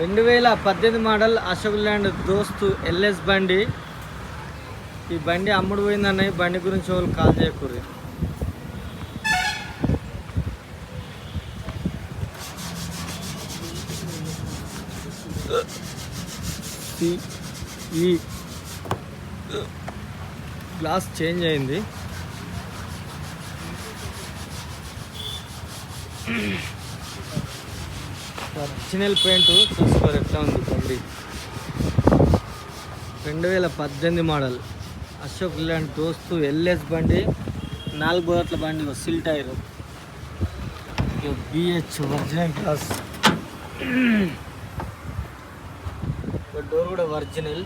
2018 model Ashok Leyland Dost LS బండి. ఈ బండి అమ్ముడు పోయిందన్న. ఈ బండి గురించి వాళ్ళు కాల్ చేయకూడదు. ఈ గ్లాస్ చేంజ్ అయింది. ఒరిజినల్ పెయింట్ చూసుకోరు ఎట్లా ఉంది బండి. 2018 మోడల్ అశోక్ ల్యాండ్ దోస్తు ఎల్ఎస్ బండి. 4 బోర్ల బండి, సిల్ టైర్, బిహెచ్ ఒరిజినల్ గ్లాస్, డోర్ కూడా ఒరిజినల్.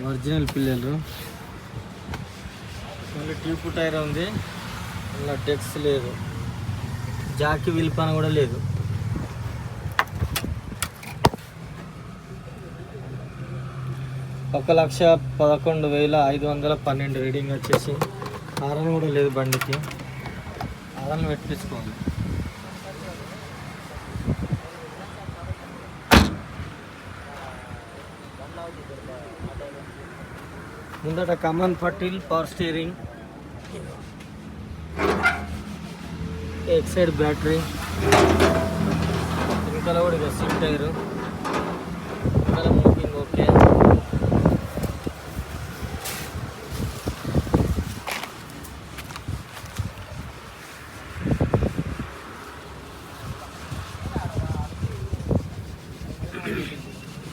ఒరిజినల్ పిల్లలు. మళ్ళీ ట్యూబ్ టైర్ ఉంది. మళ్ళీ డెక్స్ లేదు. జాకి విల్పన కూడా లేదు. ఒక 1,11,512 రీడింగ్ వచ్చేసి. హారన్ కూడా లేదు బండికి. హారన్ పెట్టించుకోవాలి. ముందట కమన్ పట్టిల్, పవర్ స్టీరింగ్, ఎక్సైడ్ బ్యాటరీ, వెనకాల కూడా సిల్ టైరు, వెనకాల moving okay.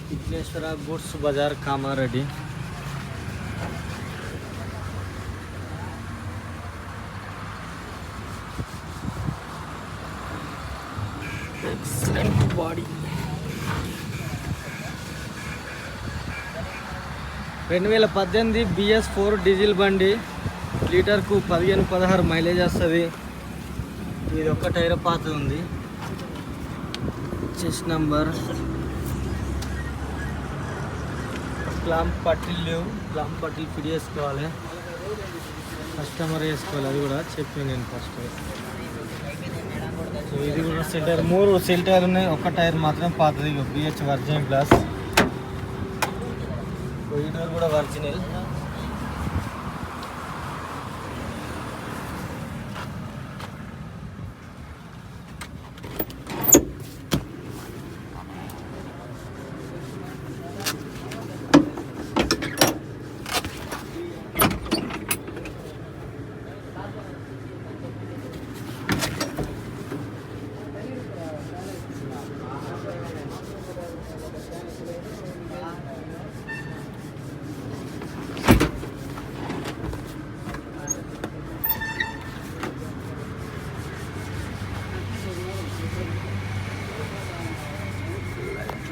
Vighneshwara goods Bazar, Kamareddy. Excellent body. 2018 BS4 diesel బండి. లీటర్కు 15-16 మైలేజ్ వస్తుంది. ఇది ఒక్క టైర్ పాత ఉంది. Chest number. క్లాంప్ పట్టిల్ లేవు. క్లాంప్ పట్టిల్ ఫిట్ చేసుకోవాలి. కస్టమర్ వేసుకోవాలి. అది కూడా చెప్పాను నేను ఫస్ట్. సో ఇది కూడా సెల్ టైర్. 3 సెల్ టైర్ ఉన్నాయి. ఒక్క టైర్ మాత్రం పాతది. BH original glass. ఈ డోర్ కూడా ఒరిజినల్.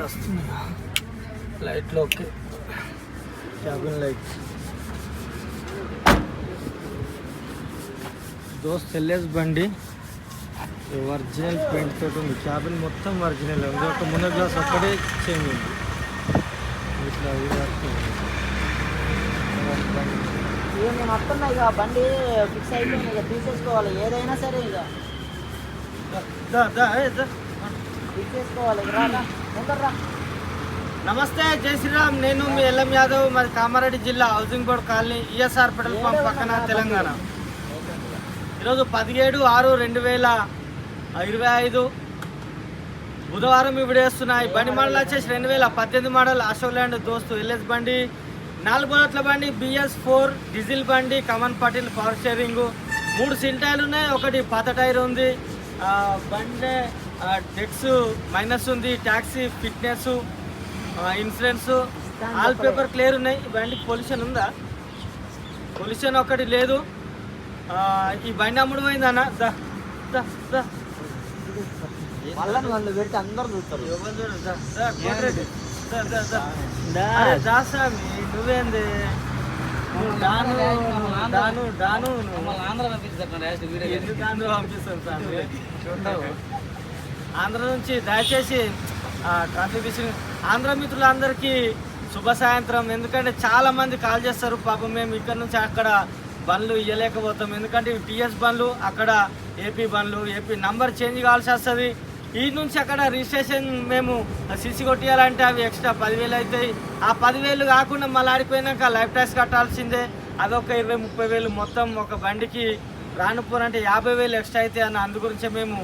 వస్తుందా లైట్లో? Okay. Cabin light. Dost LS బండి. ఒరిజినల్ పెయింట్ తోటి ఉంది. క్యాబిన్ మొత్తం ఒరిజినల్ ఉంది. ఒక ముందు గ్లాస్ ఒక్కడే చేంజ్ ఉంది. ఇట్లా నేను వస్తున్నా. ఇక బండి ఫిక్స్ అయిపోయింది. ఇక తీసేసుకోవాలి. ఏదైనా సరే ఇక తీసేసుకోవాలి. ముందర్రా. నమస్తే, జై శ్రీరామ్. నేను మీ ఎల్ఎం యాదవ్. మరి కామారెడ్డి జిల్లా housing board colony, ESR petrol pump పక్కన, తెలంగాణ. ఈరోజు 17/6/2025 బుధవారం ఈ వీడియో వస్తున్నాయి. బండి మోడల్ వచ్చేసి 2018 మోడల్ అశోక్ ల్యాండ్ దోస్తు ఎల్ఎస్ బండి. 4 బోర్ల బండి, BS4 డీజిల్ బండి, కమన్ పటిల్, పవర్ స్టీరింగ్, 3 సిల్ టైర్లు ఉన్నాయి. ఒకటి పాత టైర్ ఉంది. బండి డెక్స్ మైనస్ ఉంది. Taxi, fitness, insurance, all paper clear ఉన్నాయి. ఈ బండికి పొల్యూషన్ ఉందా? పొల్యూషన్ ఒకటి లేదు. ఈ బండి అమ్ముడు పోయిందన్న. వాళ్ళు పెడితే అందరు చూస్తారు. నువ్వేంది ఆంధ్ర నుంచి దయచేసి ట్రాఫిక్ విషయం ఆంధ్ర మిత్రులందరికీ శుభ సాయంత్రం. ఎందుకంటే చాలా మంది కాల్ చేస్తారు, పాపం మేము ఇక్కడ నుంచి అక్కడ బండ్లు ఇవ్వలేకపోతాం. ఎందుకంటే ఇవి టీఎస్ బండ్లు, అక్కడ ఏపీ బండ్లు, ఏపీ నంబర్ చేంజ్ కావాల్సి వస్తుంది. ఈ నుంచి అక్కడ రిజిస్ట్రేషన్ మేము సిసి కొట్టియాలంటే అవి ఎక్స్ట్రా 10,000 అవుతాయి. ఆ 10,000 కాకుండా మళ్ళీ ఆడిపోయినాక లైఫ్ ట్యాక్స్ కట్టాల్సిందే, అదొక 20-30,000 మొత్తం ఒక బండికి రానుపోరంటే 50,000 ఎక్స్ట్రా అయితే అన్న. అందుగురించే మేము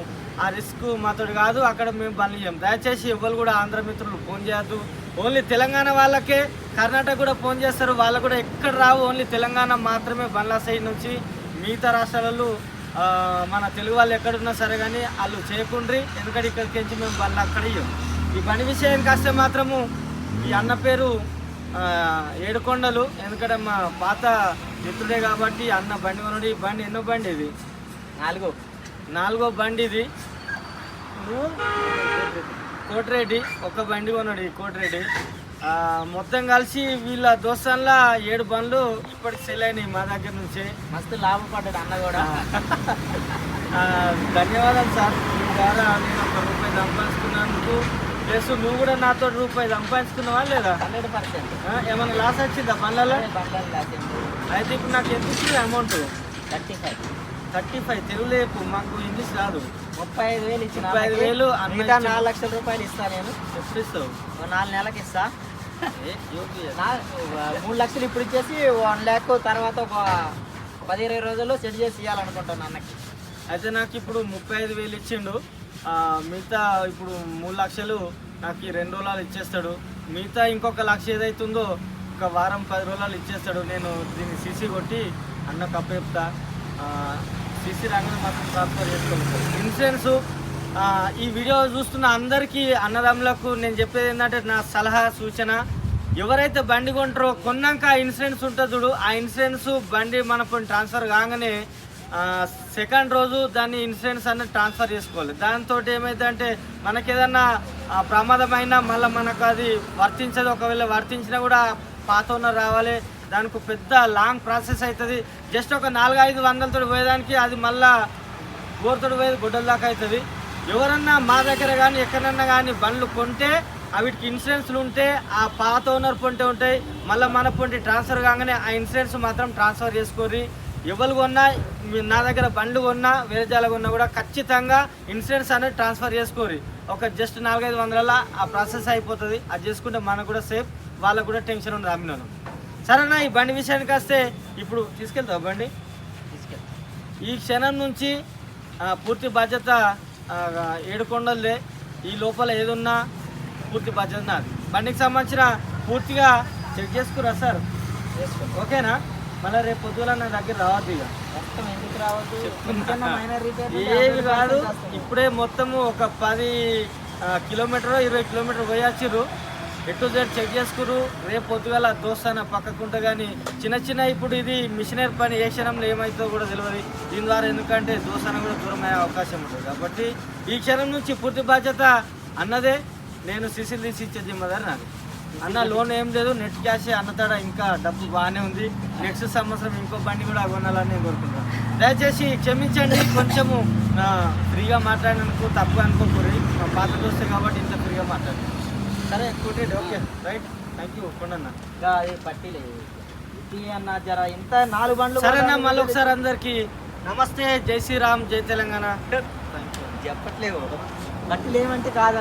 ఆ రిస్క్ మాతోడు కాదు, అక్కడ మేము బండ్లు ఇవ్వం. దయచేసి ఎవరు కూడా ఆంధ్ర మిత్రులు ఫోన్ చేయొద్దు. ఓన్లీ తెలంగాణ వాళ్ళకే, కర్ణాటక కూడా ఫోన్ చేస్తారు, వాళ్ళు కూడా ఎక్కడ రావు, ఓన్లీ తెలంగాణ మాత్రమే బండ్ల సైడ్ నుంచి. మిగతా రాష్ట్రాలలో మన తెలుగు వాళ్ళు ఎక్కడున్నా సరే కానీ వాళ్ళు చేయకుండ్రి, ఎందుకంటే ఇక్కడికి నుంచి మేము బండ్లు అక్కడ ఇవ్వం. ఈ బండి విషయానికి వస్తే మాత్రము ఈ అన్న పేరు ఏడుకొండలు, ఎందుకంటే మా పాత మిత్రుడే కాబట్టి అన్న బండి కొనడు. ఈ బండి ఎన్నో బండి ఇది? నాలుగో బండి ఇది. కోటిరెడ్డి ఒక బండి కొన్నాడు, ఈ కోటిరెడ్డి. మొత్తం కలిసి వీళ్ళ దోస్తాన్లా 7 బండ్లు ఇప్పటికి సెల్ అయినాయి మా దగ్గర నుంచి. మస్తు లాభపడ్డాడు అన్న కూడా. ధన్యవాదాలు సార్. మీ ద్వారా నేను ₹1 సంపాదించుకున్నందుకు, ప్లస్ నువ్వు కూడా నాతో ₹1 సంపాదించుకున్నావా లేదా? 100%. ఏమైనా లాస్ వచ్చిందా బండ్లలో? అయితే ఇప్పుడు నాకు ఎంత ఇచ్చింది అమౌంట్? 35. తెలుగు లేపు, మాకు ఇంగ్లీష్ రాదు. 35,000 ఇచ్చిన. 35,000 మిగతా 4 లక్షల రూపాయలు ఇస్తా నేను. ఎప్పుడు ఇస్తావు? 4 నెలలకు ఇస్తా. 3 లక్షలు ఇప్పుడు ఇచ్చేసి 1 lakh తర్వాత ఒక 10-20 రోజుల్లో సెట్ చేసి ఇవ్వాలనుకుంటాను అన్నకి. అయితే నాకు ఇప్పుడు 35,000 ఇచ్చిండు. మిగతా ఇప్పుడు 3 లక్షలు నాకు ఈ 2 రోజులు ఇచ్చేస్తాడు. మిగతా ఇంకొక 1 లక్ష ఏదైతుందో ఒక వారం 10 రోజులు ఇచ్చేస్తాడు. నేను దీన్ని సీసీ కొట్టి అన్నకు అప్పచెప్తా. సీసీ రంగం మాత్రం ట్రాన్స్ఫర్ చేసుకోవాలి. ఇన్సూరెన్సు ఈ వీడియో చూస్తున్న అందరికీ అన్నదమ్ములకు నేను చెప్పేది ఏంటంటే, నా సలహా సూచన, ఎవరైతే బండి కొంటారో కొన్నాక ఇన్సూరెన్స్ ఉంటుంది చూడు, ఆ ఇన్సూరెన్స్ బండి మన ట్రాన్స్ఫర్ కాగానే సెకండ్ రోజు దాన్ని ఇన్సూరెన్స్ అనేది ట్రాన్స్ఫర్ చేసుకోవాలి. దాంతో ఏమైందంటే మనకి ఏదన్నా ప్రమాదమైనా మళ్ళీ మనకు అది వర్తించదు. ఒకవేళ వర్తించినా కూడా పాత ఓనర్ రావాలి, దానికి పెద్ద లాంగ్ ప్రాసెస్ అవుతుంది. జస్ట్ ఒక 400-500 వందలతో పోయేదానికి అది మళ్ళీ గోరుతోడు పోయేది గుడ్డల దాకా అవుతుంది. ఎవరన్నా మా దగ్గర కానీ ఎక్కడన్నా కానీ బండ్లు కొంటే వీటికి ఇన్సూరెన్స్లు ఉంటే ఆ పాత ఓనర్ పొంటే ఉంటాయి, మళ్ళీ మన పొంటి ట్రాన్స్ఫర్ కాగానే ఆ ఇన్సూరెన్స్ మాత్రం ట్రాన్స్ఫర్ చేసుకోరి. ఎవరు కొన్నా, నా దగ్గర బండ్లు కొన్నా వేరే జాల కొన్నా కూడా ఖచ్చితంగా ఇన్సూరెన్స్ అనేది ట్రాన్స్ఫర్ చేసుకోరి. ఒక జస్ట్ 400-500 వందల ఆ ప్రాసెస్ అయిపోతుంది. అది చేసుకుంటే మనకు కూడా సేఫ్, వాళ్ళకు కూడా టెన్షన్ ఉండదు అమ్మినాను. సరేనా? ఈ బండి విషయానికి వస్తే ఇప్పుడు తీసుకెళ్తావు బండి? ఈ క్షణం నుంచి పూర్తి బాధ్యత ఏడుకొండలదే. ఈ లోపల ఏదున్నా పూర్తి బాధ్యత నాది. బండికి సంబంధించిన పూర్తిగా చెక్ చేసుకురా సార్, ఓకేనా? మళ్ళీ రేపు పొద్దున నా దగ్గర రావద్దు. ఇక ఎందుకు రావద్దు? ఏమి కాదు, ఇప్పుడే మొత్తము ఒక 10 కిలోమీటర్ 20 కిలోమీటర్ పోయొచ్చిర్రు. ఎటు జెడ్ చెక్ చేసుకురు. రేపు పొద్దుగల దోస్తాన పక్కకుంటే కానీ చిన్న ఇప్పుడు ఇది మిషనరీ పని ఏ క్షణంలో ఏమవుతుందో కూడా తెలియదు. దీని ద్వారా ఎందుకంటే దోస్తాన కూడా దూరం అయ్యే అవకాశం ఉంటుంది. కాబట్టి ఈ క్షణం నుంచి పూర్తి బాధ్యత అన్నదే. నేను సీసీలు తీసి ఇచ్చే జిమ్మదారి నాది. అన్న లోన్ ఏం లేదు, నెట్ క్యాషే. అన్నతాడ ఇంకా డబ్బు బాగానే ఉంది. నెక్స్ట్ సంవత్సరం ఇంకో బండి కూడా కొనాలని నేను కోరుకుంటాను. దయచేసి క్షమించండి, కొంచెము ఫ్రీగా మాట్లాడినందుకు తప్పు అనుకోకూరి. మా పాత దోస్తే కాబట్టి ఇంత ఫ్రీగా మాట్లాడి. సరే కూటేడు, okay right, thank you. Kondanna అది పట్టిలేదు అన్న, జర ఇంత 4 బండ్లు. సరేనా? మళ్ళీ ఒకసారి అందరికీ నమస్తే, జై శ్రీరామ్, జై తెలంగాణ. చెప్పట్లేవు పట్టిలేమంటే కాదన్న.